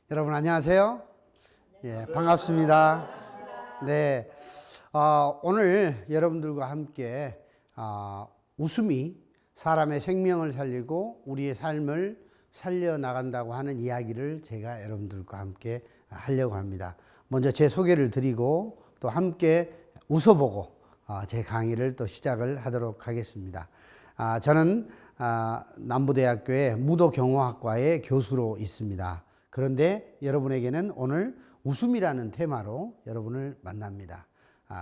여러분 안녕하세요. 예, 반갑습니다. 네, 오늘 여러분들과 함께 웃음이 사람의 생명을 살리고 우리의 삶을 살려나간다고 하는 이야기를 제가 여러분들과 함께 하려고 합니다. 먼저 제 소개를 드리고 또 함께 웃어보고 제 강의를 또 시작을 하도록 하겠습니다. 저는 남부대학교의 무도경호학과의 교수로 있습니다. 그런데 여러분에게는 오늘 웃음이라는 테마로 여러분을 만납니다.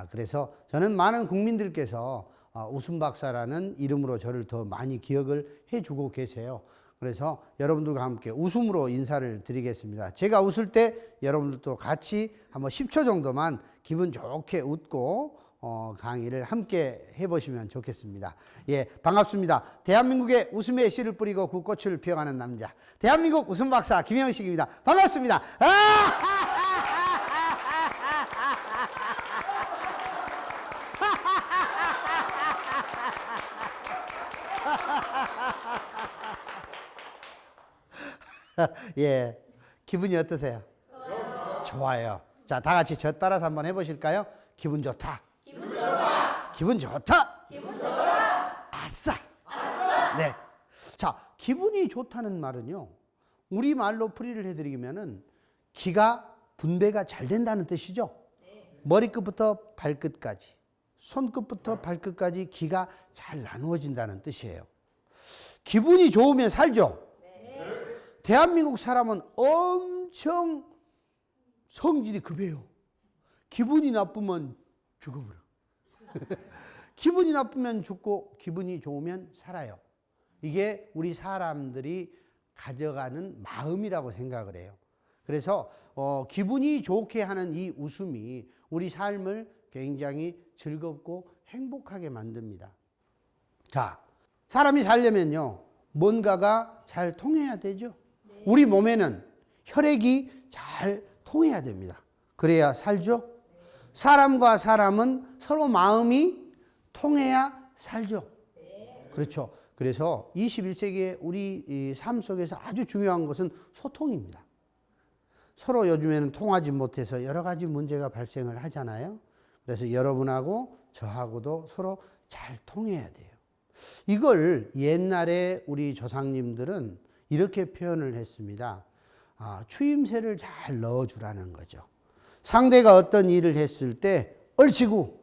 그래서 저는 많은 국민들께서 웃음 박사라는 이름으로 저를 더 많이 기억을 해주고 계세요. 그래서 여러분들과 함께 웃음으로 인사를 드리겠습니다. 제가 웃을 때 여러분들도 같이 한번 10초 정도만 기분 좋게 웃고 강의를 함께 해보시면 좋겠습니다. 예, 반갑습니다. 대한민국의 웃음의 씨를 뿌리고 그 꽃을 피워가는 남자, 대한민국 웃음 박사 김영식입니다. 반갑습니다. 예, 기분이 어떠세요? 좋아요. 자, 다 같이 저 따라서 한번 해보실까요? 기분 좋다. 기분 좋다. 기분 좋다. 기분 좋다. 아싸. 아싸. 네. 자, 기분이 좋다는 말은요, 우리 말로 풀이를 해드리면은 기가 분배가 잘 된다는 뜻이죠. 네. 머리끝부터 발끝까지, 손끝부터 발끝까지 기가 잘 나누어진다는 뜻이에요. 기분이 좋으면 살죠. 대한민국 사람은 엄청 성질이 급해요. 기분이 나쁘면 죽어버려. 기분이 나쁘면 죽고 기분이 좋으면 살아요. 이게 우리 사람들이 가져가는 마음이라고 생각을 해요. 그래서 기분이 좋게 하는 이 웃음이 우리 삶을 굉장히 즐겁고 행복하게 만듭니다. 자, 사람이 살려면요, 뭔가가 잘 통해야 되죠. 우리 몸에는 혈액이 잘 통해야 됩니다. 그래야 살죠. 사람과 사람은 서로 마음이 통해야 살죠. 그렇죠. 그래서 21세기의 우리 삶 속에서 아주 중요한 것은 소통입니다. 서로 요즘에는 통하지 못해서 여러 가지 문제가 발생을 하잖아요. 그래서 여러분하고 저하고도 서로 잘 통해야 돼요. 이걸 옛날에 우리 조상님들은 이렇게 표현을 했습니다. 추임새를 잘 넣어주라는 거죠. 상대가 어떤 일을 했을 때 얼씨구,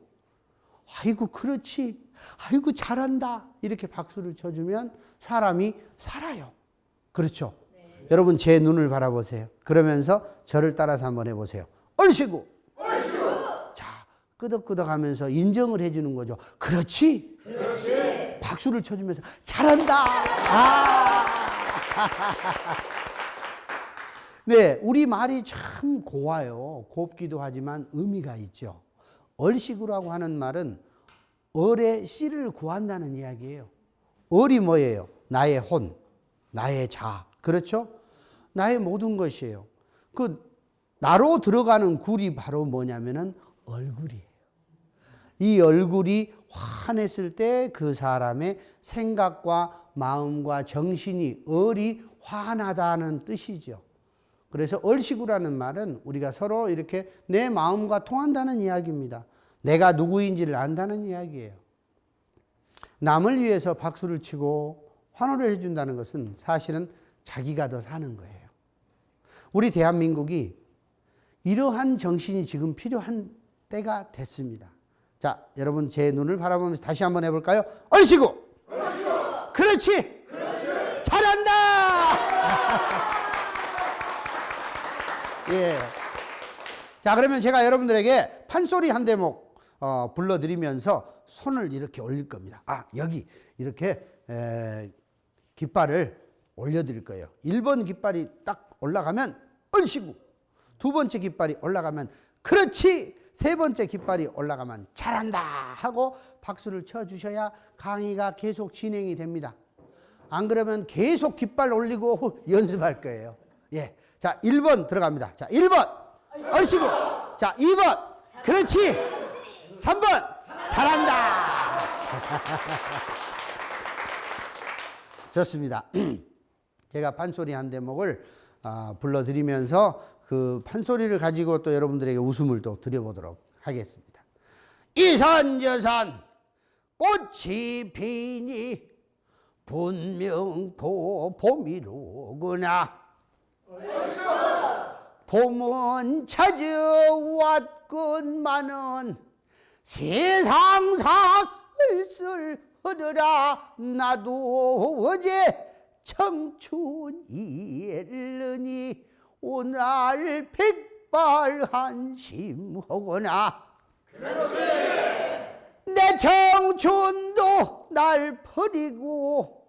아이고 그렇지, 아이고 잘한다, 이렇게 박수를 쳐주면 사람이 살아요. 그렇죠? 네. 여러분 제 눈을 바라보세요. 그러면서 저를 따라서 한번 해보세요. 얼씨구, 얼씨구. 자, 끄덕끄덕하면서 인정을 해주는 거죠. 그렇지, 그렇지. 박수를 쳐주면서 잘한다. 네, 우리 말이 참 고와요. 곱기도 하지만 의미가 있죠. 얼씨구라고 하는 말은 얼의 씨를 구한다는 이야기예요. 얼이 뭐예요? 나의 혼, 나의 자, 그렇죠? 나의 모든 것이에요. 그 나로 들어가는 굴이 바로 뭐냐면은 얼굴이에요. 이 얼굴이 환했을 때 그 사람의 생각과 마음과 정신이 얼이 환하다는 뜻이죠. 그래서 얼씨구라는 말은 우리가 서로 이렇게 내 마음과 통한다는 이야기입니다. 내가 누구인지를 안다는 이야기예요. 남을 위해서 박수를 치고 환호를 해준다는 것은 사실은 자기가 더 사는 거예요. 우리 대한민국이 이러한 정신이 지금 필요한 때가 됐습니다. 자, 여러분 제 눈을 바라보면서 다시 한번 해볼까요? 얼씨구! 얼씨구! 그렇지! 그렇지! 잘한다! 예. 자, 그러면 제가 여러분들에게 판소리 한 대목 불러드리면서 손을 이렇게 올릴 겁니다. 여기 이렇게 깃발을 올려드릴 거예요. 1번 깃발이 딱 올라가면 얼씨구, 두 번째 깃발이 올라가면 그렇지, 세 번째 깃발이 올라가면 잘한다 하고 박수를 쳐주셔야 강의가 계속 진행이 됩니다. 안 그러면 계속 깃발 올리고 연습할 거예요. 예. 자, 1번 들어갑니다. 자, 1번 얼씨구. 자, 2번 그렇지. 3번 잘한다. 좋습니다. 제가 판소리 한 대목을 불러드리면서 그 판소리를 가지고 또 여러분들에게 웃음을 또 드려보도록 하겠습니다. 이산저산 꽃이 피니 분명 봄이로구나. 봄은 찾아왔건만은 세상사 슬슬 흐르라. 나도 어제 청춘이르니 오늘 백발한심하거나. 내 청춘도 날 버리고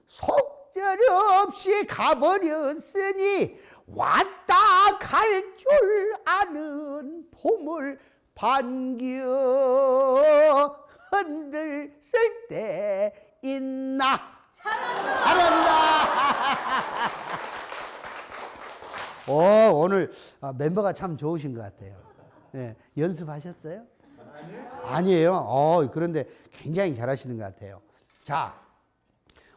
속절없이 가버렸으니 왔다 갈 줄 아는 봄을 반겨 흔들쓸 때 있나. 잘한다. 오늘 멤버가 참 좋으신 것 같아요. 네, 연습하셨어요? 아니에요. 그런데 굉장히 잘하시는 것 같아요. 자,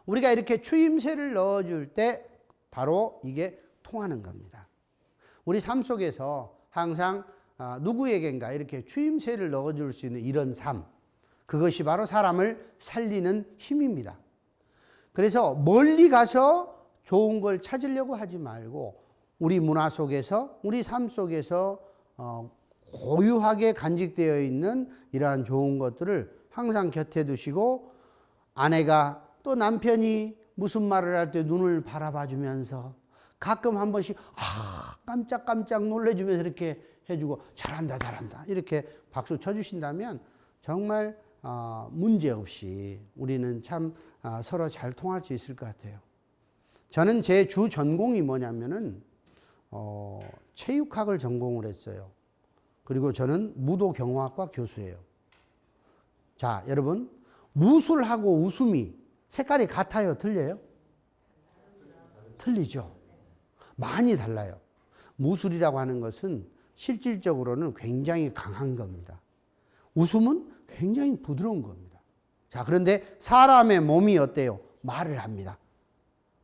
우리가 이렇게 추임새를 넣어줄 때 바로 이게 통하는 겁니다. 우리 삶 속에서 항상 누구에겐가 이렇게 추임새를 넣어줄 수 있는 이런 삶, 그것이 바로 사람을 살리는 힘입니다. 그래서 멀리 가서 좋은 걸 찾으려고 하지 말고 우리 문화 속에서, 우리 삶 속에서 고유하게 간직되어 있는 이러한 좋은 것들을 항상 곁에 두시고, 아내가 또 남편이 무슨 말을 할 때 눈을 바라봐 주면서 가끔 한 번씩 깜짝깜짝 놀래주면서 이렇게 해주고 잘한다 잘한다 이렇게 박수 쳐주신다면 정말 문제없이 우리는 참 서로 잘 통할 수 있을 것 같아요. 저는 제 주 전공이 뭐냐면은 체육학을 전공을 했어요. 그리고 저는 무도경화학과 교수예요. 자, 여러분, 무술하고 웃음이 색깔이 같아요? 틀려요? 틀리죠. 많이 달라요. 무술이라고 하는 것은 실질적으로는 굉장히 강한 겁니다. 웃음은 굉장히 부드러운 겁니다. 자, 그런데 사람의 몸이 어때요? 말을 합니다.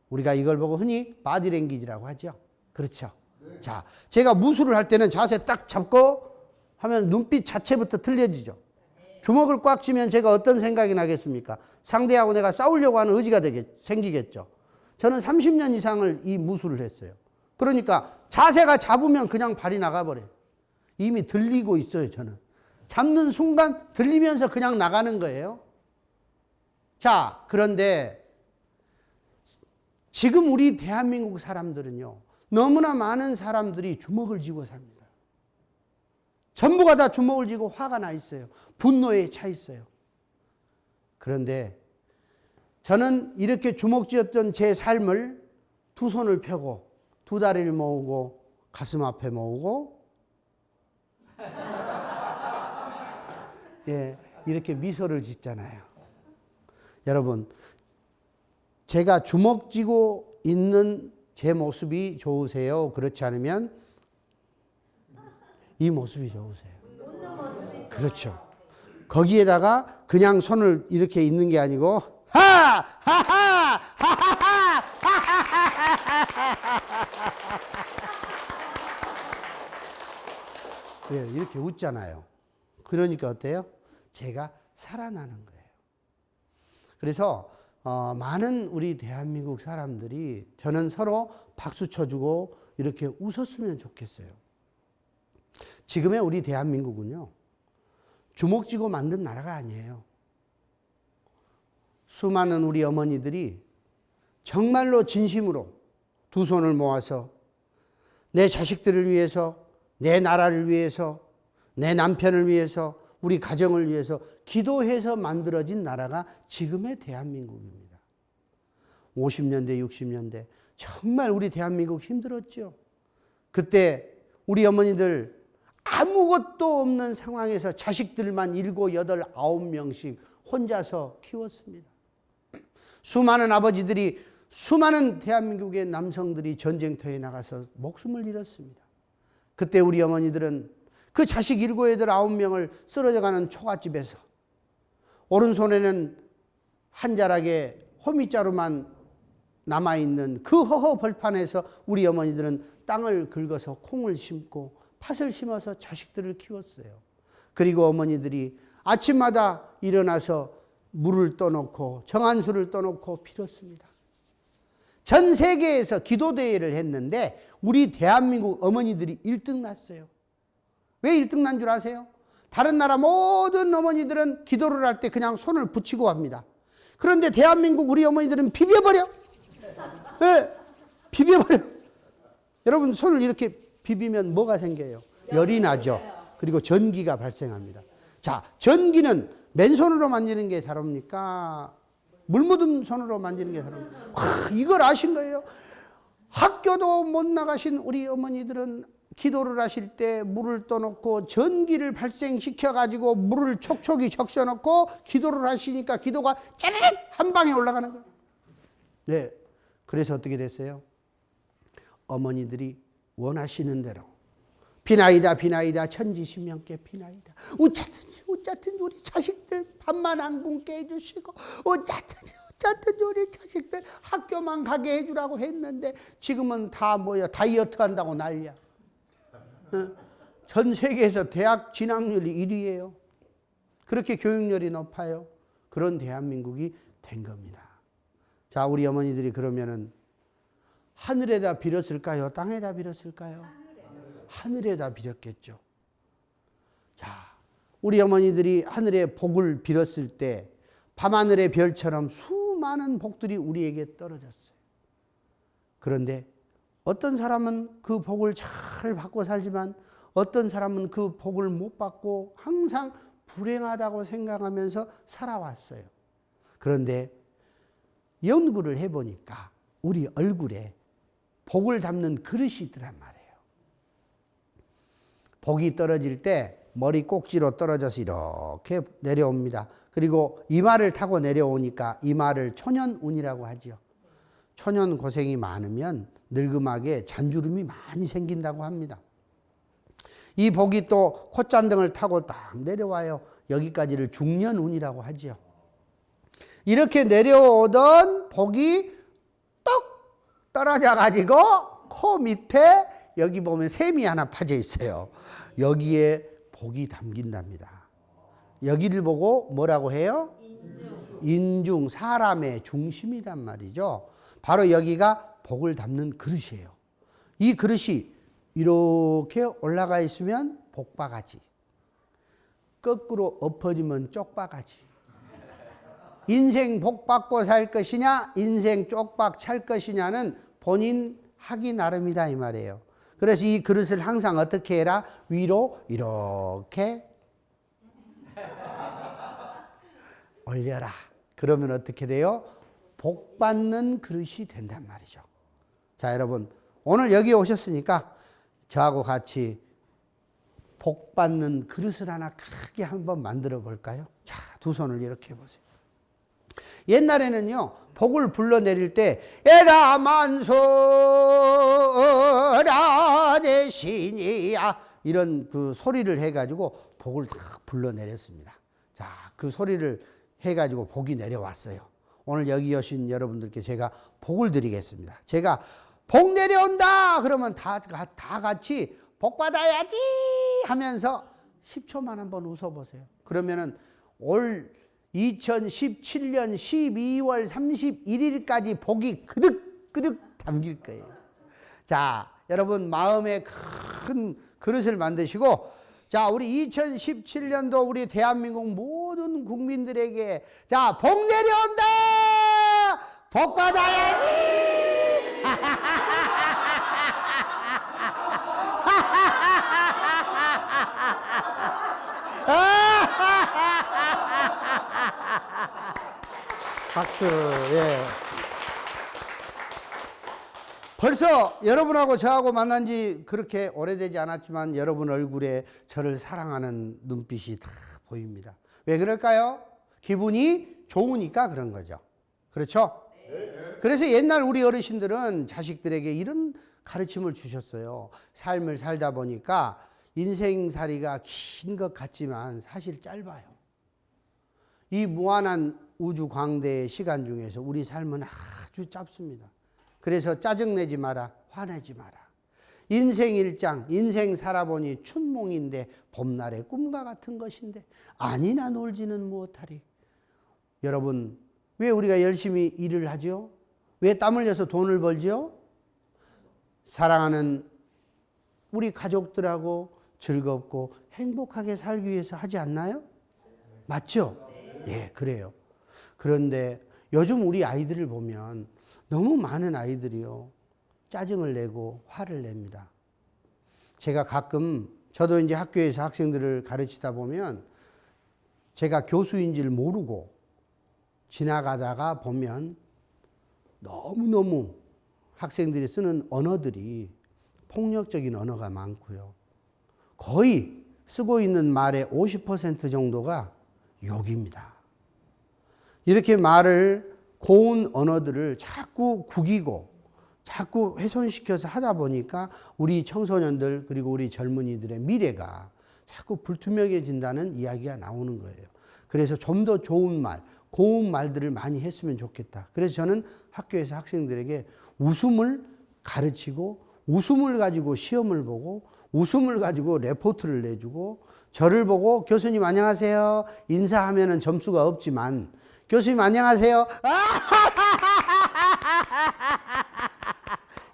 우리가 이걸 보고 흔히 바디랭귀지라고 하죠. 그렇죠. 네. 자, 제가 무술을 할 때는 자세 딱 잡고 하면 눈빛 자체부터 틀려지죠. 주먹을 꽉 쥐면 제가 어떤 생각이 나겠습니까? 상대하고 내가 싸우려고 하는 의지가 생기겠죠. 저는 30년 이상을 이 무술을 했어요. 그러니까 자세가 잡으면 그냥 발이 나가버려요. 이미 들리고 있어요, 저는. 잡는 순간 들리면서 그냥 나가는 거예요. 자, 그런데 지금 우리 대한민국 사람들은요, 너무나 많은 사람들이 주먹을 쥐고 삽니다. 전부가 다 주먹을 쥐고 화가 나 있어요. 분노에 차 있어요. 그런데 저는 이렇게 주먹 쥐었던 제 삶을 두 손을 펴고 두 다리를 모으고 가슴 앞에 모으고 예, 이렇게 미소를 짓잖아요. 여러분, 제가 주먹 쥐고 있는 제 모습이 좋으세요? 그렇지 않으면 이 모습이 좋으세요? 그렇죠. 거기에다가 그냥 손을 이렇게 있는 게 아니고 하하하 하하하 그래요. 이렇게 웃잖아요. 그러니까 어때요? 제가 살아나는 거예요. 그래서 많은 우리 대한민국 사람들이 저는 서로 박수 쳐주고 이렇게 웃었으면 좋겠어요. 지금의 우리 대한민국은요, 주먹 쥐고 만든 나라가 아니에요. 수많은 우리 어머니들이 정말로 진심으로 두 손을 모아서 내 자식들을 위해서, 내 나라를 위해서, 내 남편을 위해서, 우리 가정을 위해서 기도해서 만들어진 나라가 지금의 대한민국입니다. 50년대, 60년대 정말 우리 대한민국 힘들었죠. 그때 우리 어머니들 아무것도 없는 상황에서 자식들만 7, 8, 9명씩 혼자서 키웠습니다. 수많은 아버지들이, 수많은 대한민국의 남성들이 전쟁터에 나가서 목숨을 잃었습니다. 그때 우리 어머니들은 그 자식 7, 8, 9명을 쓰러져가는 초가집에서 오른손에는 한 자락의 호미자루만 남아있는 그 허허 벌판에서 우리 어머니들은 땅을 긁어서 콩을 심고 팥을 심어서 자식들을 키웠어요. 그리고 어머니들이 아침마다 일어나서 물을 떠놓고 정한수를 떠놓고 빌었습니다. 전 세계에서 기도대회를 했는데 우리 대한민국 어머니들이 1등 났어요. 왜 1등 난 줄 아세요? 다른 나라 모든 어머니들은 기도를 할 때 그냥 손을 붙이고 합니다. 그런데 대한민국 우리 어머니들은 비벼버려. 네, 비벼버려. 여러분 손을 이렇게 비비면 뭐가 생겨요? 열이 나죠. 그리고 전기가 발생합니다. 자, 전기는 맨손으로 만지는 게 잘 옵니까? 물 묻은 손으로 만지는 게 잘 옵니까? 이걸 아신 거예요. 학교도 못 나가신 우리 어머니들은 기도를 하실 때 물을 떠놓고 전기를 발생시켜 가지고 물을 촉촉이 적셔놓고 기도를 하시니까 기도가 짜릿 한 방에 올라가는 거예요. 네, 그래서 어떻게 됐어요? 어머니들이 원하시는 대로 비나이다 비나이다 천지신명께 비나이다. 어쨌든 우리 자식들 밥만 안 굶게 해주시고 어쨌든 우리 자식들 학교만 가게 해주라고 했는데 지금은 다 뭐야 다이어트 한다고 난리야. 전 세계에서 대학 진학률이 1위예요. 그렇게 교육열이 높아요. 그런 대한민국이 된 겁니다. 자, 우리 어머니들이 그러면은 하늘에다 빌었을까요? 땅에다 빌었을까요? 하늘에다 빌었겠죠. 자, 우리 어머니들이 하늘에 복을 빌었을 때 밤하늘의 별처럼 수많은 복들이 우리에게 떨어졌어요. 그런데 어떤 사람은 그 복을 잘 받고 살지만 어떤 사람은 그 복을 못 받고 항상 불행하다고 생각하면서 살아왔어요. 그런데 연구를 해보니까 우리 얼굴에 복을 담는 그릇이 있더란 말이에요. 복이 떨어질 때 머리 꼭지로 떨어져서 이렇게 내려옵니다. 그리고 이마를 타고 내려오니까 이마를 초년운이라고 하죠. 초년 고생이 많으면 늙음하게 잔주름이 많이 생긴다고 합니다. 이 복이 또 콧잔등을 타고 딱 내려와요. 여기까지를 중년운이라고 하죠. 이렇게 내려오던 복이 똑 떨어져 가지고 코 밑에 여기 보면 샘이 하나 파져 있어요. 여기에 복이 담긴답니다. 여기를 보고 뭐라고 해요? 인중, 사람의 중심이란 말이죠. 바로 여기가 복을 담는 그릇이에요. 이 그릇이 이렇게 올라가 있으면 복바가지, 거꾸로 엎어지면 쪽바가지. 인생 복 받고 살 것이냐, 인생 쪽박 찰 것이냐는 본인 하기 나름이다 이 말이에요. 그래서 이 그릇을 항상 어떻게 해라? 위로 이렇게 올려라. 그러면 어떻게 돼요? 복 받는 그릇이 된단 말이죠. 자, 여러분 오늘 여기 오셨으니까 저하고 같이 복 받는 그릇을 하나 크게 한번 만들어 볼까요? 자, 두 손을 이렇게 해보세요. 옛날에는요, 복을 불러내릴 때 에라 만서라 대신이야 이런 그 소리를 해가지고 복을 딱 불러내렸습니다. 자, 그 소리를 해가지고 복이 내려왔어요. 오늘 여기 오신 여러분들께 제가 복을 드리겠습니다. 제가 복 내려온다 그러면 다 같이 복 받아야지 하면서 10초만 한번 웃어보세요. 그러면은 올 2017년 12월 31일까지 복이 그득그득 담길 거예요. 자, 여러분 마음에 큰 그릇을 만드시고, 자, 우리 2017년도 우리 대한민국 모든 국민들에게 자, 복 내려온다! 복 받아야지! 박수. 예. 벌써 여러분하고 저하고 만난 지 그렇게 오래되지 않았지만 여러분 얼굴에 저를 사랑하는 눈빛이 다 보입니다. 왜 그럴까요? 기분이 좋으니까 그런 거죠. 그렇죠? 그래서 옛날 우리 어르신들은 자식들에게 이런 가르침을 주셨어요. 삶을 살다 보니까 인생살이가 긴 것 같지만 사실 짧아요. 이 무한한 우주 광대의 시간 중에서 우리 삶은 아주 짧습니다. 그래서 짜증내지 마라. 화내지 마라. 인생 일장, 인생 살아보니 춘몽인데 봄날의 꿈과 같은 것인데 아니나 놀지는 무엇하리. 여러분, 왜 우리가 열심히 일을 하죠? 왜 땀 흘려서 돈을 벌죠? 사랑하는 우리 가족들하고 즐겁고 행복하게 살기 위해서 하지 않나요? 맞죠? 예, 그래요. 그런데 요즘 우리 아이들을 보면 너무 많은 아이들이요, 짜증을 내고 화를 냅니다. 제가 가끔, 저도 이제 학교에서 학생들을 가르치다 보면 제가 교수인지를 모르고 지나가다가 보면 너무너무 학생들이 쓰는 언어들이 폭력적인 언어가 많고요. 거의 쓰고 있는 말의 50% 정도가 욕입니다. 이렇게 말을, 고운 언어들을 자꾸 구기고 자꾸 훼손시켜서 하다 보니까 우리 청소년들 그리고 우리 젊은이들의 미래가 자꾸 불투명해진다는 이야기가 나오는 거예요. 그래서 좀 더 좋은 말, 고운 말들을 많이 했으면 좋겠다. 그래서 저는 학교에서 학생들에게 웃음을 가르치고 웃음을 가지고 시험을 보고 웃음을 가지고 레포트를 내주고, 저를 보고 교수님 안녕하세요 인사하면은 점수가 없지만 교수님 안녕하세요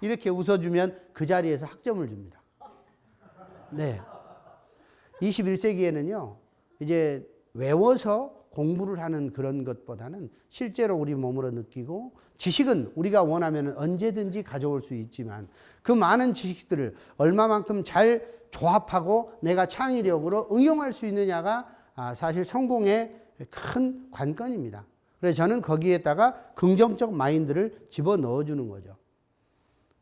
이렇게 웃어주면 그 자리에서 학점을 줍니다. 네. 21세기에는요, 이제 외워서 공부를 하는 그런 것보다는 실제로 우리 몸으로 느끼고, 지식은 우리가 원하면 언제든지 가져올 수 있지만 그 많은 지식들을 얼마만큼 잘 조합하고 내가 창의력으로 응용할 수 있느냐가 사실 성공의 큰 관건입니다. 그래서 저는 거기에다가 긍정적 마인드를 집어넣어 주는 거죠.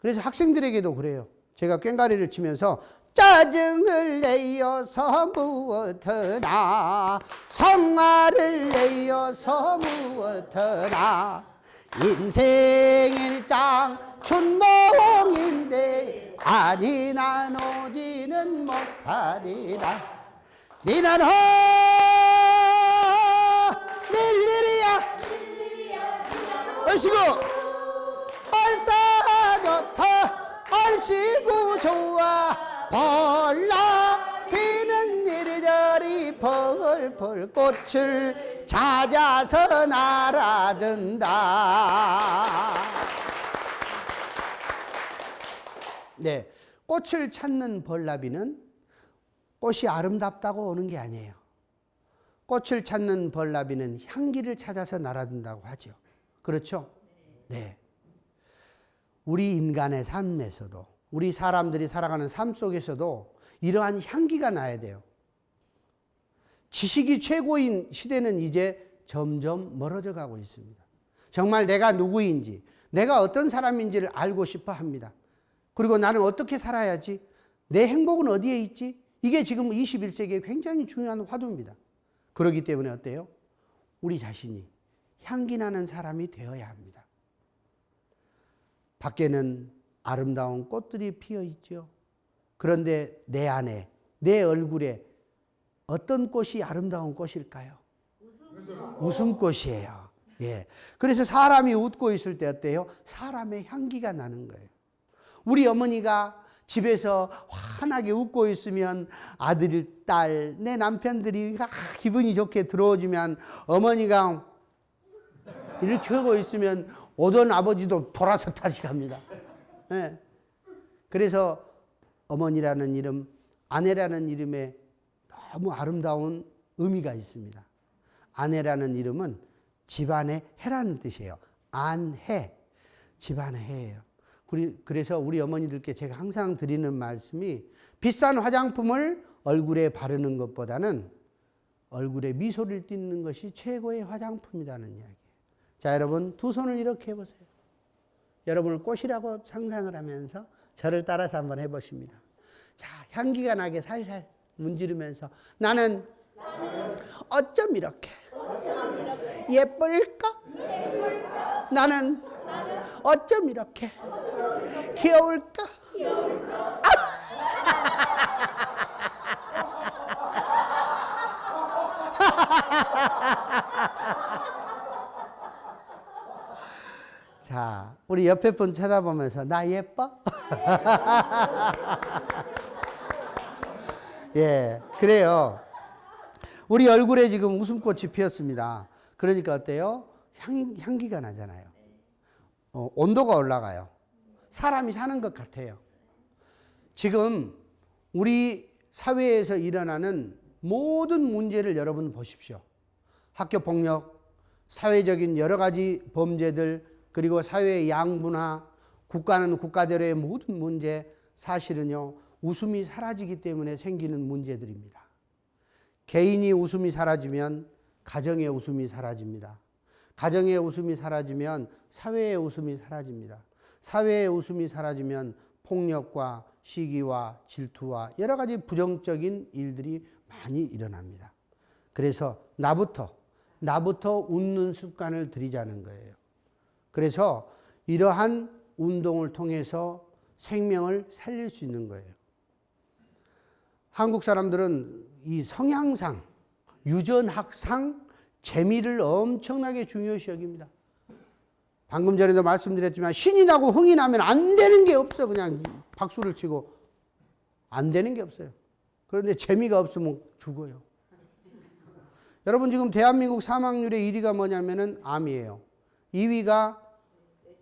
그래서 학생들에게도 그래요. 제가 꽹과리를 치면서 짜증을 내어서 무엇하나, 성화를 내어서 무엇하나, 인생 일장 춘몽인데 아니나 노지는 못하리라. 니는 릴리리야 얼씨구 얼싸 좋다 얼씨구 좋아 벌라 피는 이리저리 펄펄 꽃을 찾아서 날아든다. 네, 꽃을 찾는 벌나비는 꽃이 아름답다고 오는 게 아니에요. 꽃을 찾는 벌나비는 향기를 찾아서 날아든다고 하죠. 그렇죠? 네. 우리 인간의 삶에서도, 우리 사람들이 살아가는 삶 속에서도 이러한 향기가 나야 돼요. 지식이 최고인 시대는 이제 점점 멀어져 가고 있습니다. 정말 내가 누구인지, 내가 어떤 사람인지를 알고 싶어 합니다. 그리고 나는 어떻게 살아야지? 내 행복은 어디에 있지? 이게 지금 21세기에 굉장히 중요한 화두입니다. 그렇기 때문에 어때요? 우리 자신이 향기 나는 사람이 되어야 합니다. 밖에는 아름다운 꽃들이 피어 있죠. 그런데 내 안에, 내 얼굴에 어떤 꽃이 아름다운 꽃일까요? 웃음꽃이에요. 예. 그래서 사람이 웃고 있을 때 어때요? 사람의 향기가 나는 거예요. 우리 어머니가 집에서 환하게 웃고 있으면 아들, 딸, 내 남편들이 기분이 좋게 들어오지만 어머니가 이렇게 하고 있으면 오던 아버지도 돌아서 다시 갑니다. 네. 그래서 어머니라는 이름, 아내라는 이름에 너무 아름다운 의미가 있습니다. 아내라는 이름은 집안의 해라는 뜻이에요. 안해, 집안의 해예요. 그래서 우리 어머니들께 제가 항상 드리는 말씀이, 비싼 화장품을 얼굴에 바르는 것보다는 얼굴에 미소를 띠는 것이 최고의 화장품이라는 이야기예요. 자, 여러분 두 손을 이렇게 해보세요. 여러분을 꽃이라고 상상을 하면서 저를 따라서 한번 해보십니다. 자, 향기가 나게 살살 문지르면서 나는 어쩜 이렇게 예쁠까? 나는 어쩜 이렇게 귀여울까? 자, 우리 옆에 분 쳐다보면서 나 예뻐? 예, 그래요. 우리 얼굴에 지금 웃음꽃이 피었습니다. 그러니까 어때요? 향기가 나잖아요. 온도가 올라가요. 사람이 사는 것 같아요. 지금 우리 사회에서 일어나는 모든 문제를 여러분 보십시오. 학교 폭력, 사회적인 여러 가지 범죄들, 그리고 사회의 양분화, 국가는 국가대로의 모든 문제, 사실은요, 웃음이 사라지기 때문에 생기는 문제들입니다. 개인이 웃음이 사라지면 가정의 웃음이 사라집니다. 가정의 웃음이 사라지면 사회의 웃음이 사라집니다. 사회의 웃음이 사라지면 폭력과 시기와 질투와 여러 가지 부정적인 일들이 많이 일어납니다. 그래서 나부터 웃는 습관을 들이자는 거예요. 그래서 이러한 운동을 통해서 생명을 살릴 수 있는 거예요. 한국 사람들은 이 성향상, 유전학상 재미를 엄청나게 중요시 여깁니다. 방금 전에도 말씀드렸지만 신이 나고 흥이 나면 안 되는 게 없어. 그냥 박수를 치고 안 되는 게 없어요. 그런데 재미가 없으면 죽어요. 여러분 지금 대한민국 사망률의 1위가 뭐냐면은 암이에요. 2위가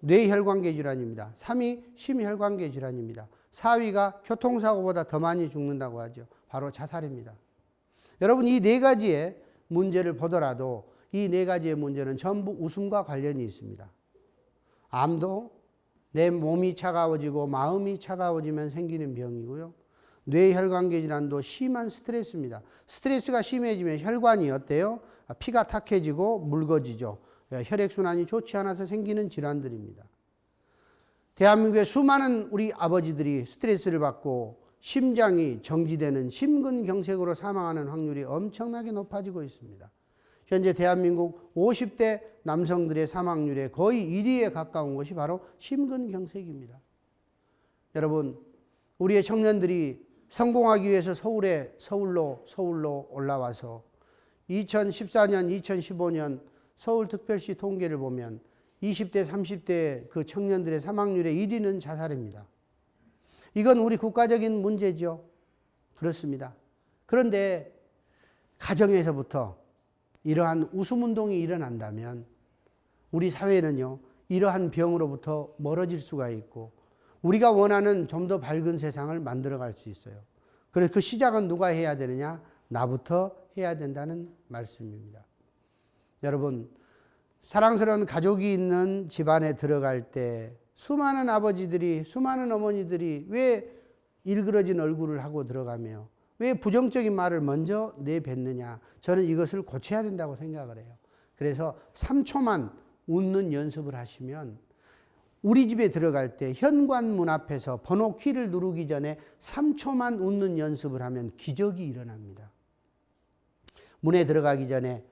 뇌혈관계 질환입니다. 3위 심혈관계 질환입니다. 4위가 교통사고보다 더 많이 죽는다고 하죠. 바로 자살입니다. 여러분 이 네 가지의 문제를 보더라도 이 네 가지의 문제는 전부 웃음과 관련이 있습니다. 암도 내 몸이 차가워지고 마음이 차가워지면 생기는 병이고요. 뇌혈관계 질환도 심한 스트레스입니다. 스트레스가 심해지면 혈관이 어때요? 피가 탁해지고 묽어지죠. 혈액순환이 좋지 않아서 생기는 질환들입니다. 대한민국의 수많은 우리 아버지들이 스트레스를 받고 심장이 정지되는 심근경색으로 사망하는 확률이 엄청나게 높아지고 있습니다. 현재 대한민국 50대 남성들의 사망률의 거의 1위에 가까운 것이 바로 심근경색입니다. 여러분, 우리의 청년들이 성공하기 위해서 서울로 올라와서 2014년, 2015년 서울특별시 통계를 보면 20대, 30대 그 청년들의 사망률의 1위는 자살입니다. 이건 우리 국가적인 문제죠. 그렇습니다. 그런데 가정에서부터 이러한 웃음운동이 일어난다면 우리 사회는요, 이러한 병으로부터 멀어질 수가 있고 우리가 원하는 좀 더 밝은 세상을 만들어갈 수 있어요. 그래서 그 시작은 누가 해야 되느냐? 나부터 해야 된다는 말씀입니다. 여러분, 사랑스러운 가족이 있는 집안에 들어갈 때 수많은 아버지들이, 수많은 어머니들이 왜 일그러진 얼굴을 하고 들어가며 왜 부정적인 말을 먼저 내뱉느냐? 저는 이것을 고쳐야 된다고 생각을 해요. 그래서 3초만 웃는 연습을 하시면 우리 집에 들어갈 때 현관문 앞에서 번호 키를 누르기 전에 3초만 웃는 연습을 하면 기적이 일어납니다. 문에 들어가기 전에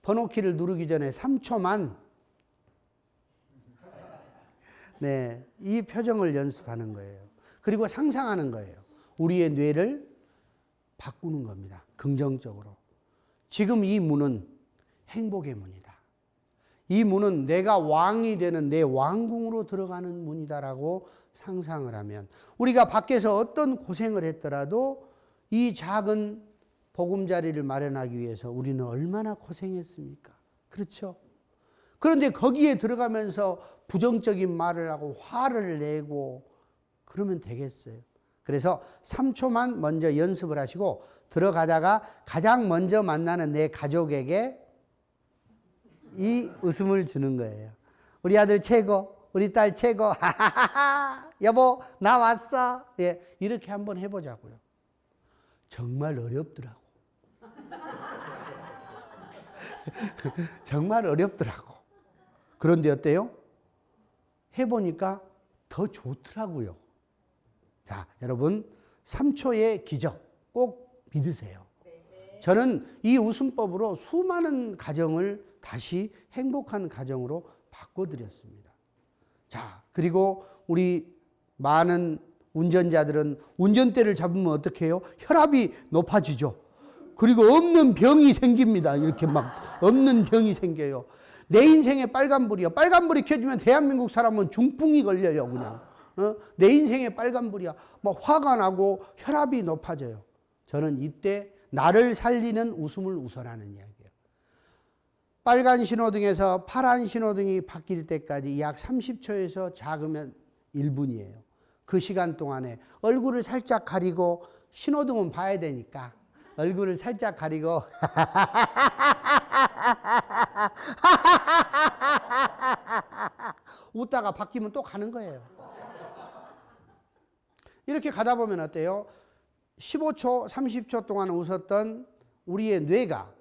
번호 키를 누르기 전에 3초만 이 표정을 연습하는 거예요. 그리고 상상하는 거예요. 우리의 뇌를 바꾸는 겁니다. 긍정적으로. 지금 이 문은 행복의 문이다. 이 문은 내가 왕이 되는 내 왕궁으로 들어가는 문이다라고 상상을 하면 우리가 밖에서 어떤 고생을 했더라도 이 작은 보금자리를 마련하기 위해서 우리는 얼마나 고생했습니까? 그렇죠? 그런데 거기에 들어가면서 부정적인 말을 하고 화를 내고 그러면 되겠어요. 그래서 3초만 먼저 연습을 하시고 들어가다가 가장 먼저 만나는 내 가족에게 이 웃음을 주는 거예요. 우리 아들 최고, 우리 딸 최고, 하하하하, 여보 나 왔어. 예, 이렇게 한번 해보자고요. 정말 어렵더라고. 정말 어렵더라고. 그런데 어때요? 해보니까 더 좋더라고요. 자, 여러분 3초의 기적 꼭 믿으세요. 저는 이 웃음법으로 수많은 가정을 다시 행복한 가정으로 바꿔드렸습니다. 자, 그리고 우리 많은 운전자들은 운전대를 잡으면 어떻게 해요? 혈압이 높아지죠. 그리고 없는 병이 생깁니다. 이렇게 막 없는 병이 생겨요. 내 인생에 빨간불이야. 빨간불이 켜지면 대한민국 사람은 중풍이 걸려요, 그냥. 내 인생에 빨간불이야. 막 화가 나고 혈압이 높아져요. 저는 이때 나를 살리는 웃음을 웃어라는 이야기예요. 빨간 신호등에서 파란 신호등이 바뀔 때까지 약 30초에서 작으면 1분이에요. 그 시간 동안에 얼굴을 살짝 가리고, 신호등은 봐야 되니까 얼굴을 살짝 가리고 웃다가 바뀌면 또 가는 거예요. 이렇게 가다 보면 어때요? 15초, 30초 동안 웃었던 우리의 뇌가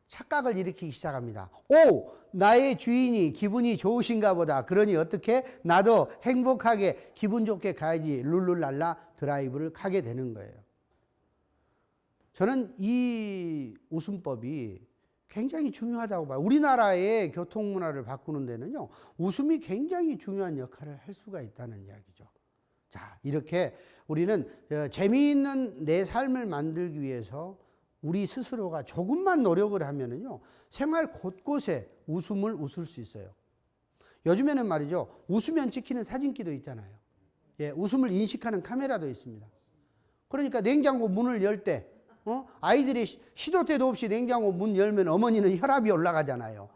착각을 일으키기 시작합니다. 오, 나의 주인이 기분이 좋으신가 보다. 그러니 어떻게? 나도 행복하게 기분 좋게 가야지. 룰루랄라 드라이브를 가게 되는 거예요. 저는 이 웃음법이 굉장히 중요하다고 봐요. 우리나라의 교통문화를 바꾸는 데는요, 웃음이 굉장히 중요한 역할을 할 수가 있다는 이야기죠. 자, 이렇게 우리는 재미있는 내 삶을 만들기 위해서 우리 스스로가 조금만 노력을 하면은요, 생활 곳곳에 웃음을 웃을 수 있어요. 요즘에는 말이죠, 웃으면 찍히는 사진기도 있잖아요. 예, 웃음을 인식하는 카메라도 있습니다. 그러니까 냉장고 문을 열 때, 아이들이 시도 때도 없이 냉장고 문 열면 어머니는 혈압이 올라가잖아요.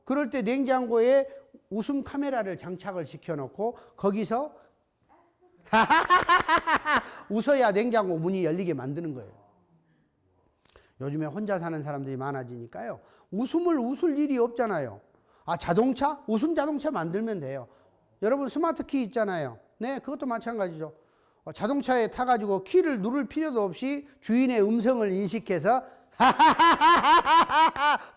그럴 때 냉장고에 웃음 카메라를 장착을 시켜놓고 거기서 웃어야 냉장고 문이 열리게 만드는 거예요. 요즘에 혼자 사는 사람들이 많아지니까요, 웃음을 웃을 일이 없잖아요. 아, 자동차? 웃음 자동차 만들면 돼요. 여러분 스마트키 있잖아요. 네, 그것도 마찬가지죠. 자동차에 타가지고 키를 누를 필요도 없이 주인의 음성을 인식해서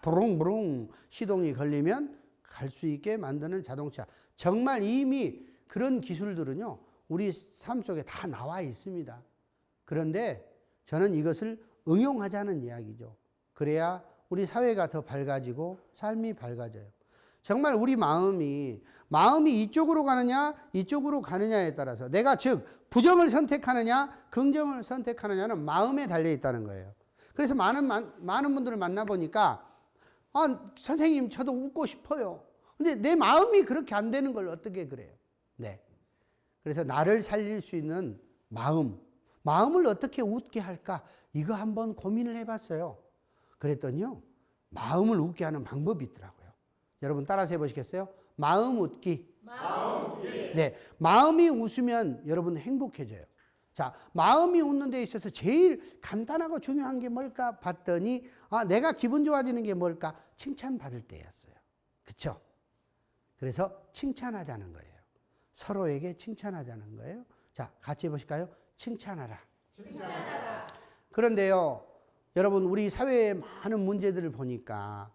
부릉부릉 시동이 걸리면 갈 수 있게 만드는 자동차. 정말 이미 그런 기술들은요, 우리 삶 속에 다 나와 있습니다. 그런데 저는 이것을 응용하자는 이야기죠. 그래야 우리 사회가 더 밝아지고 삶이 밝아져요. 정말 우리 마음이 이쪽으로 가느냐 이쪽으로 가느냐에 따라서, 내가 즉 부정을 선택하느냐 긍정을 선택하느냐는 마음에 달려 있다는 거예요. 그래서 많은 분들을 만나보니까, 아, 선생님 저도 웃고 싶어요. 근데 내 마음이 그렇게 안 되는 걸 어떻게 그래요? 네. 그래서 나를 살릴 수 있는 마음을 어떻게 웃게 할까? 이거 한번 고민을 해봤어요. 그랬더니요, 마음을 웃게 하는 방법이 있더라고요. 여러분 따라서 해보시겠어요? 마음 웃기. 네, 마음이 웃으면 여러분 행복해져요. 자, 마음이 웃는 데 있어서 제일 간단하고 중요한 게 뭘까 봤더니, 아, 내가 기분 좋아지는 게 뭘까? 칭찬받을 때였어요. 그렇죠? 그래서 칭찬하자는 거예요. 서로에게 칭찬하자는 거예요. 자, 같이 해보실까요? 칭찬하라. 그런데요, 여러분 우리 사회의 많은 문제들을 보니까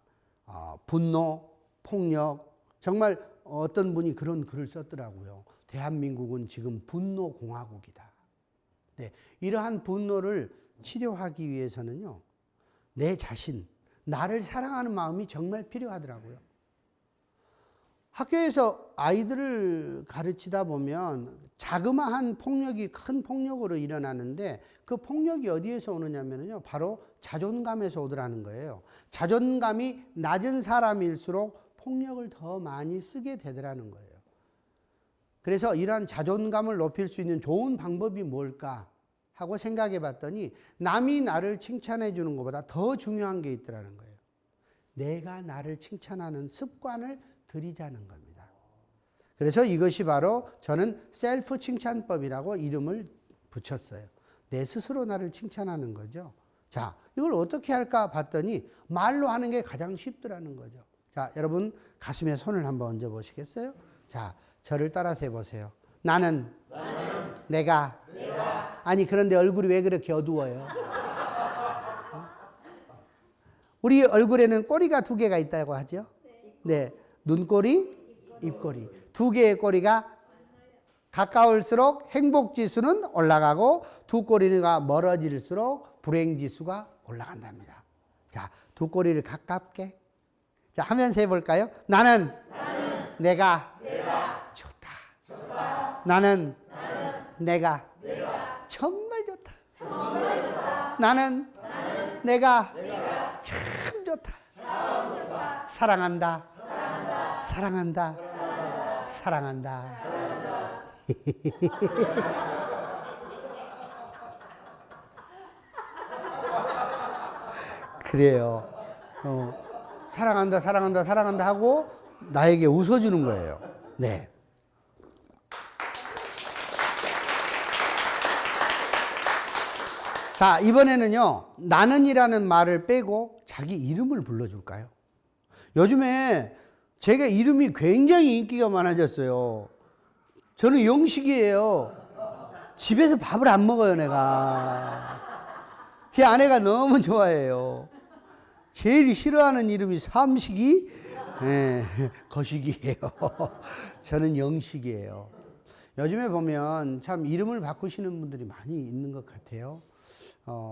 분노, 폭력, 정말 어떤 분이 그런 글을 썼더라고요. 대한민국은 지금 분노공화국이다. 네, 이러한 분노를 치료하기 위해서는요, 내 자신, 나를 사랑하는 마음이 정말 필요하더라고요. 학교에서 아이들을 가르치다 보면 자그마한 폭력이 큰 폭력으로 일어나는데, 그 폭력이 어디에서 오느냐면요, 바로 자존감에서 오더라는 거예요. 자존감이 낮은 사람일수록 폭력을 더 많이 쓰게 되더라는 거예요. 그래서 이러한 자존감을 높일 수 있는 좋은 방법이 뭘까 하고 생각해 봤더니, 남이 나를 칭찬해 주는 것보다 더 중요한 게 있더라는 거예요. 내가 나를 칭찬하는 습관을 들이자는 겁니다. 그래서 이것이 바로 저는 셀프 칭찬법이라고 이름을 붙였어요. 내 스스로 나를 칭찬하는 거죠. 자, 이걸 어떻게 할까 봤더니 말로 하는 게 가장 쉽더라는 거죠. 자, 여러분 가슴에 손을 한번 얹어 보시겠어요? 자, 저를 따라서 해보세요. 나는 내가. 아니, 그런데 얼굴이 왜 그렇게 어두워요? 우리 얼굴에는 꼬리가 2개가 있다고 하죠? 네. 눈꼬리, 입꼬리. 2개의 꼬리가 가까울수록 행복지수는 올라가고, 2 꼬리가 멀어질수록 불행지수가 올라간답니다. 자, 2 꼬리를 가깝게. 자, 하면서 해볼까요? 나는 내가 좋다. 나는 내가 정말 좋다. 나는 내가 참 좋다. 사랑한다. 사랑한다. 사랑한다. 그래요. 사랑한다, 사랑한다, 사랑한다 하고 나에게 웃어주는 거예요. 네. 자, 이번에는요, 나는이라는 말을 빼고 자기 이름을 불러줄까요? 요즘에 제가 이름이 굉장히 인기가 많아졌어요. 저는 영식이에요. 집에서 밥을 안 먹어요, 내가. 제 아내가 너무 좋아해요. 제일 싫어하는 이름이 삼식이, 네, 거식이에요. 저는 영식이에요. 요즘에 보면 참 이름을 바꾸시는 분들이 많이 있는 것 같아요.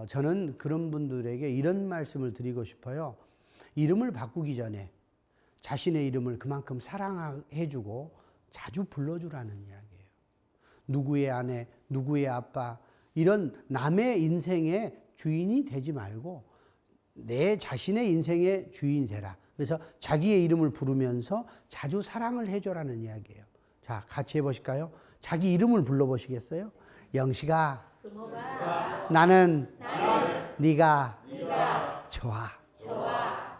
저는 그런 분들에게 이런 말씀을 드리고 싶어요. 이름을 바꾸기 전에 자신의 이름을 그만큼 사랑해주고 자주 불러주라는 이야기예요. 누구의 아내, 누구의 아빠, 이런 남의 인생의 주인이 되지 말고 내 자신의 인생의 주인이 되라. 그래서 자기의 이름을 부르면서 자주 사랑을 해줘라는 이야기예요. 자, 같이 해보실까요? 자기 이름을 불러보시겠어요? 영식아, 나는 네가 좋아.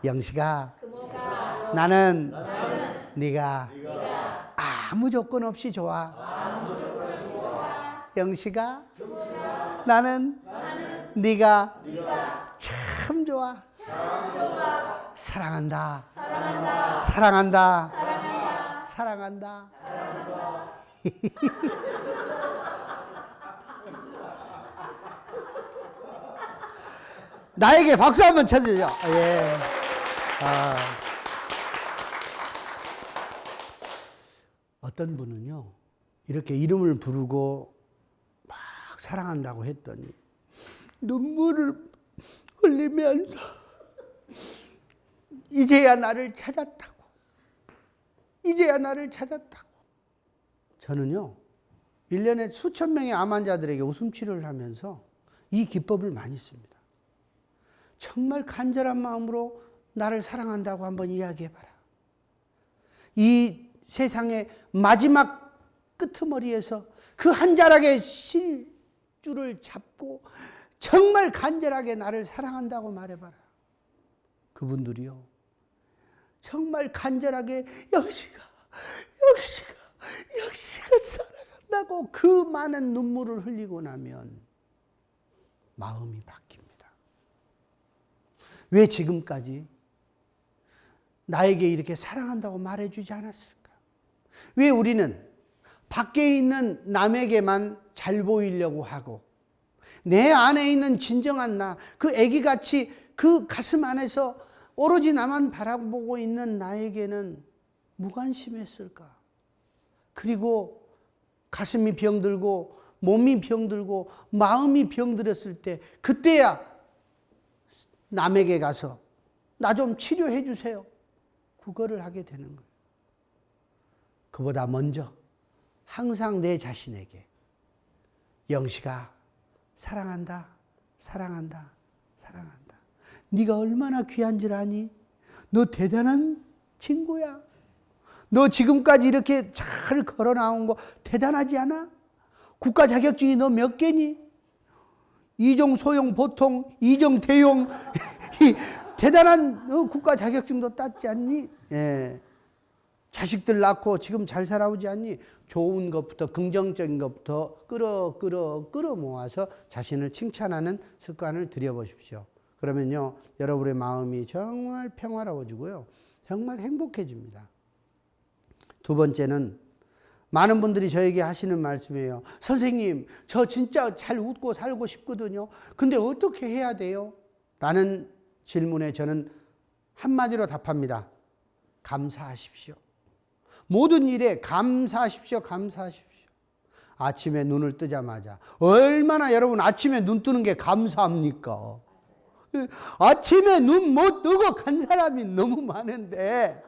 영식아, 나는 네가 아무 조건 없이 좋아. 영식아, 나는 네가 참 좋아. 사랑한다. 사랑한다. 사랑한다. 나에게 박수 한번 쳐주죠. 예. 어떤 분은요, 이렇게 이름을 부르고 막 사랑한다고 했더니 눈물을 흘리면서 이제야 나를 찾았다고. 이제야 나를 찾았다고. 저는요, 1년에 수천 명의 암 환자들에게 웃음 치료를 하면서 이 기법을 많이 씁니다. 정말 간절한 마음으로 나를 사랑한다고 한번 이야기해봐라. 이 세상의 마지막 끄트머리에서 그 한 자락의 실줄을 잡고 정말 간절하게 나를 사랑한다고 말해봐라. 그분들이요, 정말 간절하게 영식아 사랑한다고 그 많은 눈물을 흘리고 나면 마음이 바뀝니다. 왜 지금까지 나에게 이렇게 사랑한다고 말해주지 않았을까? 왜 우리는 밖에 있는 남에게만 잘 보이려고 하고 내 안에 있는 진정한 나, 그 애기같이 그 가슴 안에서 오로지 나만 바라보고 있는 나에게는 무관심했을까? 그리고 가슴이 병들고 몸이 병들고 마음이 병들었을 때 그때야 남에게 가서 나 좀 치료해 주세요. 그거를 하게 되는 거예요. 그보다 먼저 항상 내 자신에게 영식아, 사랑한다, 사랑한다, 사랑한다. 네가 얼마나 귀한 줄 아니? 너 대단한 친구야. 너 지금까지 이렇게 잘 걸어 나온 거 대단하지 않아? 국가 자격증이 너 몇 개니? 이종 소용 보통, 이종 대용 대단한 국가 자격증도 땄지 않니? 예. 자식들 낳고 지금 잘 살아오지 않니? 좋은 것부터 긍정적인 것부터 끌어 모아서 자신을 칭찬하는 습관을 들여보십시오. 그러면요, 여러분의 마음이 정말 평화로워지고요, 정말 행복해집니다. 두 번째는 많은 분들이 저에게 하시는 말씀이에요. 선생님, 저 진짜 잘 웃고 살고 싶거든요. 근데 어떻게 해야 돼요? 라는 질문에 저는 한마디로 답합니다. 감사하십시오. 모든 일에 감사하십시오. 감사하십시오. 아침에 눈을 뜨자마자 얼마나 여러분 아침에 눈 뜨는 게 감사합니까? 아침에 눈 못 뜨고 간 사람이 너무 많은데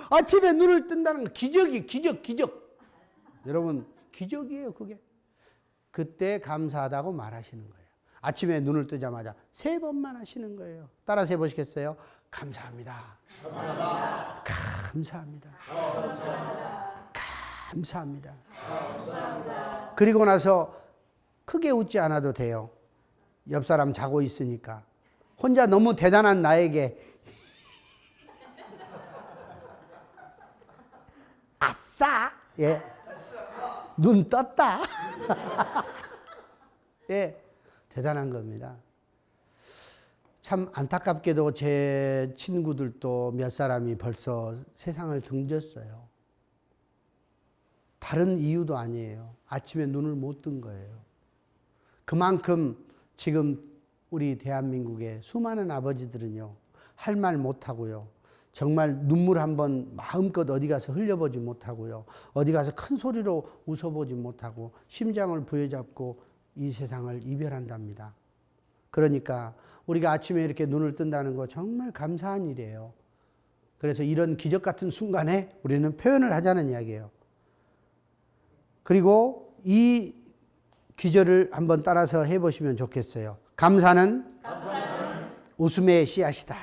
아침에 눈을 뜬다는 건 기적. 여러분, 기적이에요, 그게. 그때 감사하다고 말하시는 거예요. 아침에 눈을 뜨자마자 3번만 하시는 거예요. 따라서 해보시겠어요? 감사합니다. 감사합니다. 감사합니다. 감사합니다. 감사합니다. 그리고 나서 크게 웃지 않아도 돼요. 옆 사람 자고 있으니까. 혼자 너무 대단한 나에게 아싸! 예. 눈 떴다. 예. 대단한 겁니다. 참 안타깝게도 제 친구들도 몇 사람이 벌써 세상을 등졌어요. 다른 이유도 아니에요. 아침에 눈을 못 뜬 거예요. 그만큼 지금 우리 대한민국의 수많은 아버지들은요, 할 말 못하고요, 정말 눈물 한번 마음껏 어디 가서 흘려보지 못하고요, 어디 가서 큰 소리로 웃어보지 못하고 심장을 부여잡고 이 세상을 이별한답니다. 그러니까 우리가 아침에 이렇게 눈을 뜬다는 거 정말 감사한 일이에요. 그래서 이런 기적 같은 순간에 우리는 표현을 하자는 이야기예요. 그리고 이 기절을 한번 따라서 해보시면 좋겠어요. 감사는 웃음의 씨앗이다.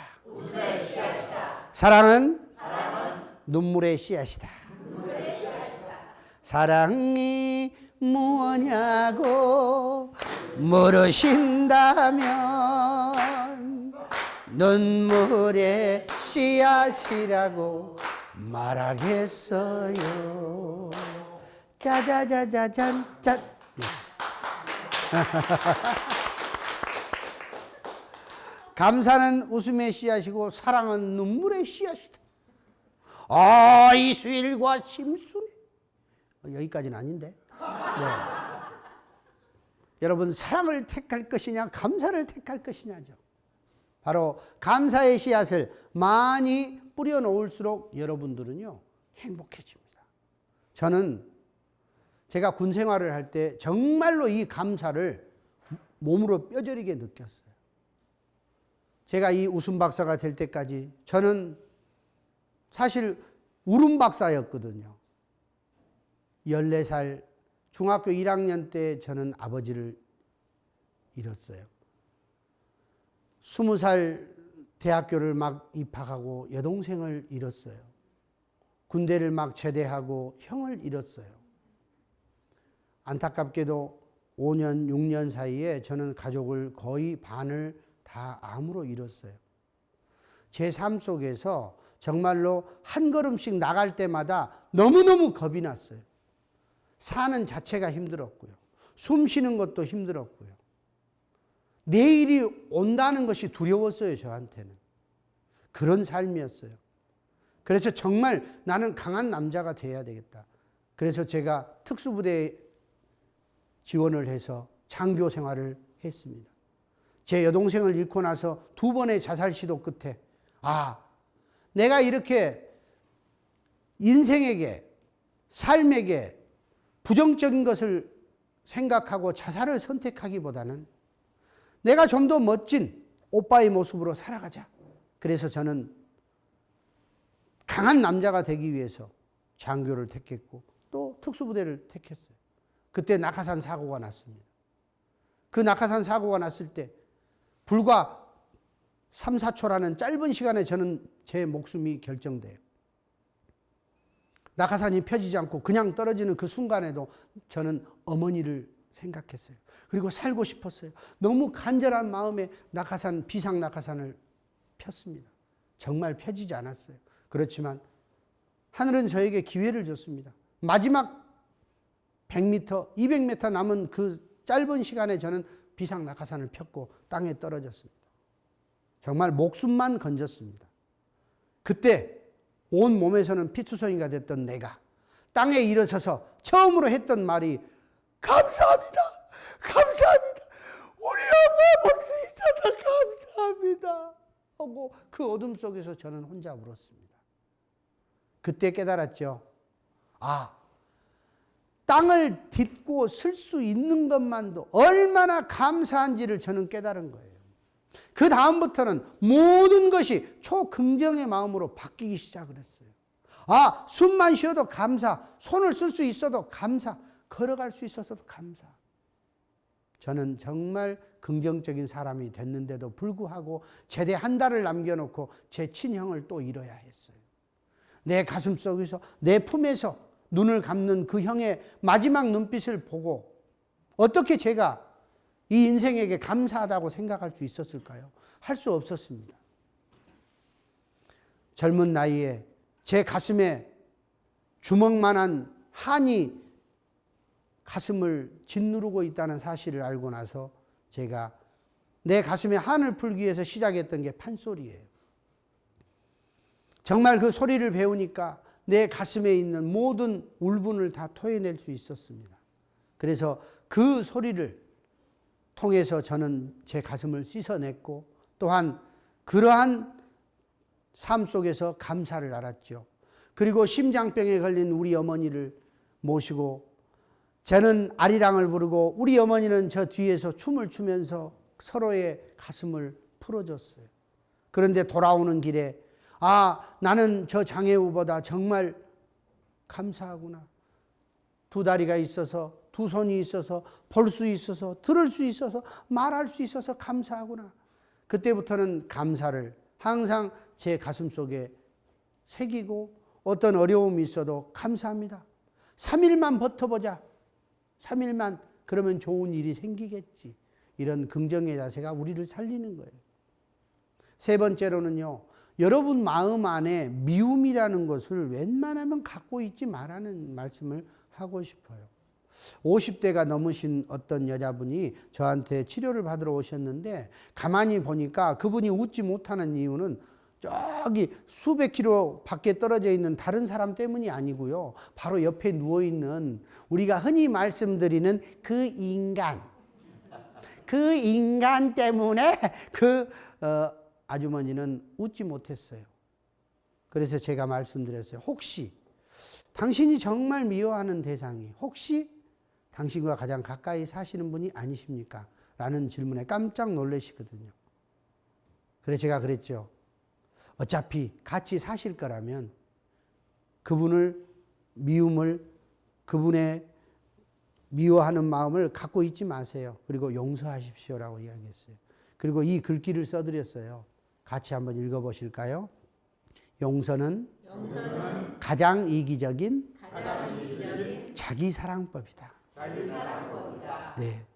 사랑은 눈물의 씨앗이다. 사랑이 무엇냐고 물으신다면 눈물의 씨앗이라고 말하겠어요. 짜자자자잔 짠. 감사는 웃음의 씨앗이고 사랑은 눈물의 씨앗이다. 아, 이수일과 심순애. 여기까지는 아닌데. 네. 여러분, 사랑을 택할 것이냐 감사를 택할 것이냐죠. 바로 감사의 씨앗을 많이 뿌려놓을수록 여러분들은요 행복해집니다. 저는 제가 군 생활을 할 때 정말로 이 감사를 몸으로 뼈저리게 느꼈어요. 제가 이 웃음 박사가 될 때까지 저는 사실 울음 박사였거든요. 14살 중학교 1학년 때 저는 아버지를 잃었어요. 20살 대학교를 막 입학하고 여동생을 잃었어요. 군대를 막 제대하고 형을 잃었어요. 안타깝게도 5년, 6년 사이에 저는 가족을 거의 반을 다 암으로 잃었어요. 제 삶 속에서 정말로 한 걸음씩 나갈 때마다 너무너무 겁이 났어요. 사는 자체가 힘들었고요. 숨 쉬는 것도 힘들었고요. 내일이 온다는 것이 두려웠어요, 저한테는. 그런 삶이었어요. 그래서 정말 나는 강한 남자가 돼야 되겠다. 그래서 제가 특수부대에 지원을 해서 장교 생활을 했습니다. 제 여동생을 잃고 나서 2번의 자살 시도 끝에 내가 이렇게 인생에게 삶에게 부정적인 것을 생각하고 자살을 선택하기보다는 내가 좀 더 멋진 오빠의 모습으로 살아가자. 그래서 저는 강한 남자가 되기 위해서 장교를 택했고 또 특수부대를 택했어요. 그때 낙하산 사고가 났습니다. 그 낙하산 사고가 났을 때 불과 3, 4초라는 짧은 시간에 저는 제 목숨이 결정돼요. 낙하산이 펴지지 않고 그냥 떨어지는 그 순간에도 저는 어머니를 생각했어요. 그리고 살고 싶었어요. 너무 간절한 마음에 비상 낙하산을 폈습니다. 정말 펴지지 않았어요. 그렇지만 하늘은 저에게 기회를 줬습니다. 마지막 100m, 200m 남은 그 짧은 시간에 저는 비상 낙하산을 폈고 땅에 떨어졌습니다. 정말 목숨만 건졌습니다. 그때 온 몸에서는 피투성이가 됐던 내가 땅에 일어서서 처음으로 했던 말이 감사합니다. 감사합니다. 우리 엄마 볼 수 있어서 감사합니다. 하고 그 어둠 속에서 저는 혼자 울었습니다. 그때 깨달았죠. 땅을 딛고 설 수 있는 것만도 얼마나 감사한지를 저는 깨달은 거예요. 그 다음부터는 모든 것이 초긍정의 마음으로 바뀌기 시작을 했어요. 숨만 쉬어도 감사, 손을 쓸 수 있어도 감사, 걸어갈 수 있어서도 감사. 저는 정말 긍정적인 사람이 됐는데도 불구하고 제대 한 달을 남겨놓고 제 친형을 또 잃어야 했어요. 내 가슴 속에서, 내 품에서 눈을 감는 그 형의 마지막 눈빛을 보고 어떻게 제가 이 인생에게 감사하다고 생각할 수 있었을까요? 할 수 없었습니다. 젊은 나이에 제 가슴에 주먹만한 한이 가슴을 짓누르고 있다는 사실을 알고 나서 제가 내 가슴에 한을 풀기 위해서 시작했던 게 판소리예요. 정말 그 소리를 배우니까 내 가슴에 있는 모든 울분을 다 토해낼 수 있었습니다. 그래서 그 소리를 통해서 저는 제 가슴을 씻어냈고 또한 그러한 삶 속에서 감사를 알았죠. 그리고 심장병에 걸린 우리 어머니를 모시고 저는 아리랑을 부르고 우리 어머니는 저 뒤에서 춤을 추면서 서로의 가슴을 풀어줬어요. 그런데 돌아오는 길에 나는 저 장애우보다 정말 감사하구나. 두 다리가 있어서, 두 손이 있어서, 볼 수 있어서, 들을 수 있어서, 말할 수 있어서 감사하구나. 그때부터는 감사를 항상 제 가슴 속에 새기고 어떤 어려움이 있어도 감사합니다. 3일만 버텨보자. 3일만 그러면 좋은 일이 생기겠지. 이런 긍정의 자세가 우리를 살리는 거예요. 세 번째로는요. 여러분 마음 안에 미움이라는 것을 웬만하면 갖고 있지 말라는 말씀을 하고 싶어요. 50대가 넘으신 어떤 여자분이 저한테 치료를 받으러 오셨는데 가만히 보니까 그분이 웃지 못하는 이유는 저기 수백 킬로 밖에 떨어져 있는 다른 사람 때문이 아니고요. 바로 옆에 누워있는 우리가 흔히 말씀드리는 그 인간 때문에 아주머니는 웃지 못했어요. 그래서 제가 말씀드렸어요. 혹시 당신이 정말 미워하는 대상이 혹시 당신과 가장 가까이 사시는 분이 아니십니까? 라는 질문에 깜짝 놀라시거든요. 그래서 제가 그랬죠. 어차피 같이 사실 거라면 그분의 미워하는 마음을 갖고 있지 마세요. 그리고 용서하십시오라고 이야기했어요. 그리고 이 글귀를 써드렸어요. 같이 한번 읽어보실까요? 용서는 가장 이기적인 자기 사랑법이다. 네.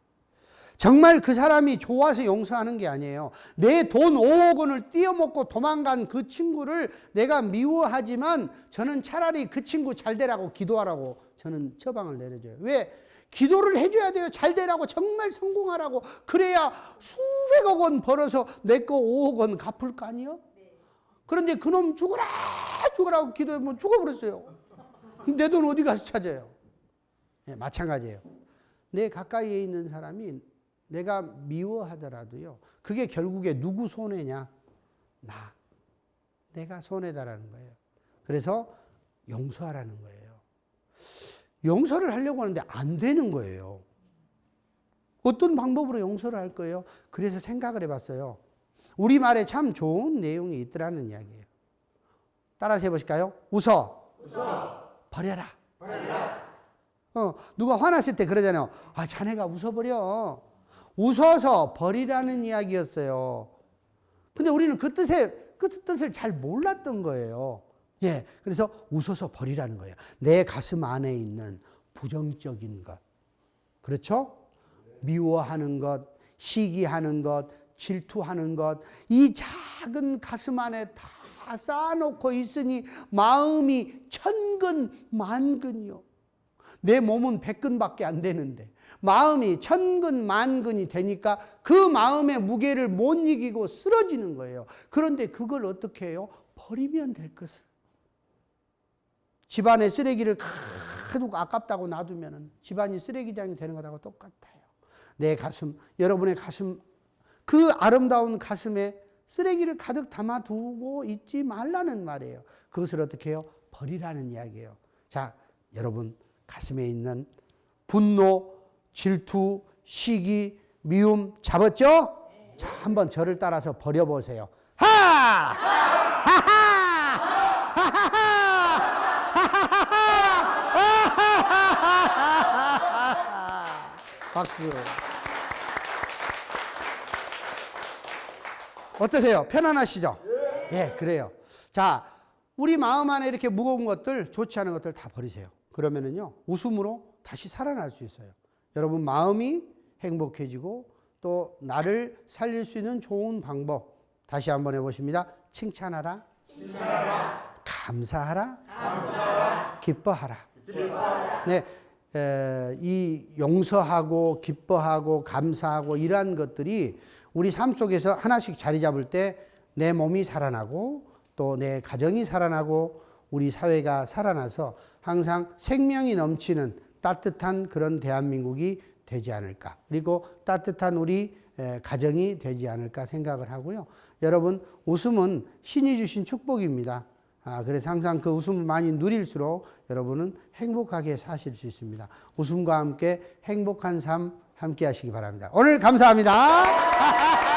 정말 그 사람이 좋아서 용서하는 게 아니에요. 내 돈 5억 원을 띄어먹고 도망간 그 친구를 내가 미워하지만 저는 차라리 그 친구 잘 되라고 기도하라고 저는 처방을 내려줘요. 왜? 기도를 해줘야 돼요. 잘 되라고, 정말 성공하라고. 그래야 수백억 원 벌어서 내 거 5억 원 갚을 거 아니에요? 그런데 그놈 죽으라고 기도하면 죽어버렸어요. 내 돈 어디 가서 찾아요? 네, 마찬가지예요. 내 가까이에 있는 사람이 내가 미워하더라도요. 그게 결국에 누구 손해냐? 내가 손해다라는 거예요. 그래서 용서하라는 거예요. 용서를 하려고 하는데 안 되는 거예요. 어떤 방법으로 용서를 할 거예요? 그래서 생각을 해봤어요. 우리말에 참 좋은 내용이 있더라는 이야기예요. 따라서 해보실까요? 웃어. 버려라. 누가 화났을 때 그러잖아요. 자네가 웃어버려. 웃어서 버리라는 이야기였어요. 근데 우리는 그 뜻을 잘 몰랐던 거예요. 예, 그래서 웃어서 버리라는 거예요. 내 가슴 안에 있는 부정적인 것. 그렇죠? 미워하는 것, 시기하는 것, 질투하는 것, 이 작은 가슴 안에 다 쌓아놓고 있으니 마음이 천근만근이요. 내 몸은 100근밖에 안 되는데 마음이 천근만근이 되니까 그 마음의 무게를 못 이기고 쓰러지는 거예요. 그런데 그걸 어떻게 해요? 버리면 될 것을. 집안에 쓰레기를 가득 아깝다고 놔두면 집안이 쓰레기장이 되는 것하고 똑같아요. 내 가슴, 여러분의 가슴, 그 아름다운 가슴에 쓰레기를 가득 담아두고 있지 말라는 말이에요. 그것을 어떻게 해요? 버리라는 이야기예요. 자, 여러분 가슴에 있는 분노, 질투, 시기, 미움 잡았죠? 자, 한번 저를 따라서 버려보세요. 박수. 어떠세요? 편안하시죠? 예, 그래요. 자, 우리 마음 안에 이렇게 무거운 것들, 좋지 않은 것들 다 버리세요. 그러면은요, 웃음으로 다시 살아날 수 있어요. 여러분 마음이 행복해지고 또 나를 살릴 수 있는 좋은 방법 다시 한번 해보십니다. 칭찬하라. 감사하라. 기뻐하라. 네, 이 용서하고 기뻐하고 감사하고 이러한 것들이 우리 삶 속에서 하나씩 자리 잡을 때 내 몸이 살아나고 또 내 가정이 살아나고 우리 사회가 살아나서 항상 생명이 넘치는 따뜻한 그런 대한민국이 되지 않을까. 그리고 따뜻한 우리 가정이 되지 않을까 생각을 하고요. 여러분, 웃음은 신이 주신 축복입니다. 그래서 항상 그 웃음을 많이 누릴수록 여러분은 행복하게 사실 수 있습니다. 웃음과 함께 행복한 삶 함께 하시기 바랍니다. 오늘 감사합니다.